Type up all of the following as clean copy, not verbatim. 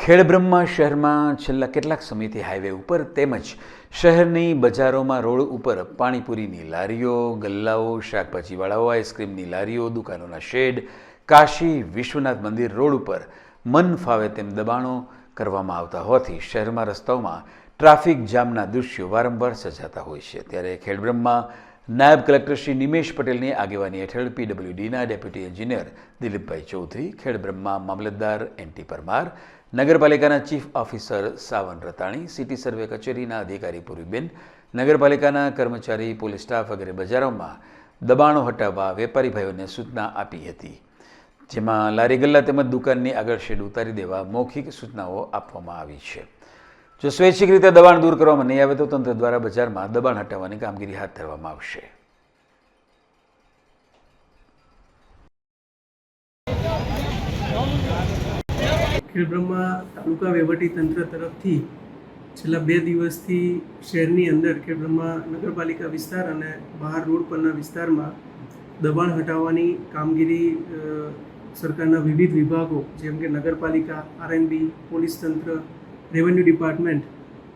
ખેડબ્રહ્મા શહેરમાં છેલ્લા કેટલાક સમયથી હાઈવે ઉપર તેમજ શહેરની બજારોમાં રોડ ઉપર પાણીપુરીની લારીઓ, ગલ્લાઓ, શાકભાજીવાળાઓ, આઈસ્ક્રીમની લારીઓ, દુકાનોના શેડ, કાશી વિશ્વનાથ મંદિર રોડ ઉપર મન ફાવે તેમ દબાણો કરવામાં આવતા હોવાથી શહેરમાં રસ્તાઓમાં ટ્રાફિક જામના દૃશ્યો વારંવાર સર્જાતા હોય છે। ત્યારે ખેડબ્રહ્મા નાયબ કલેક્ટર શ્રી નિમેશ પટેલની આગેવાની હેઠળ પીડબ્લ્યુડીના ડેપ્યુટી એન્જિનિયર દિલીપભાઈ ચૌધરી, ખેડબ્રહ્મા મામલતદાર એનટી પરમાર, નગરપાલિકાના ચીફ ઓફિસર સાવન રતાણી, સિટી સર્વે કચેરીના અધિકારી પૂર્વીબેન, નગરપાલિકાના કર્મચારી, પોલીસ સ્ટાફ વગેરે બજારોમાં દબાણો હટાવવા વેપારી ભાઈઓને સૂચના આપી હતી, જેમાં લારી ગલ્લા તેમજ દુકાનની આગળ શેડ ઉતારી દેવા મૌખિક સૂચનાઓ આપવામાં આવી છે। જો સ્વૈચ્છિક રીતે દબાણ દૂર કરવામાં નહીં આવે તો તંત્ર દ્વારા બજારમાં દબાણ હટાવવાની કામગીરી હાથ ધરવામાં આવશે। ખેડબ્રહ્મા તાલુકા વહીવટીતંત્ર તરફથી છેલ્લા 2 દિવસથી શહેરની અંદર ખેડબ્રહ્મા નગરપાલિકા વિસ્તાર અને બહાર રોડ પરના વિસ્તારમાં દબાણ હટાવવાની કામગીરી સરકારના વિવિધ વિભાગો જેમ કે નગરપાલિકા, આરએનબી, પોલીસ તંત્ર, રેવન્યુ ડિપાર્ટમેન્ટ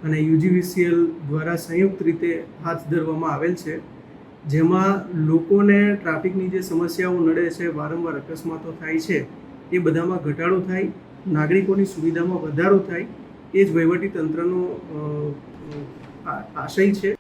અને યુજીવીસીએલ દ્વારા સંયુક્ત રીતે હાથ ધરવામાં આવેલ છે, જેમાં લોકોને ટ્રાફિકની જે સમસ્યાઓ નડે છે, વારંવાર અકસ્માતો થાય છે, એ બધામાં ઘટાડો થાય, નાગરિકોની સુવિધામાં વધારો થાય, એ જ વહીવટી તંત્રનો આશય છે।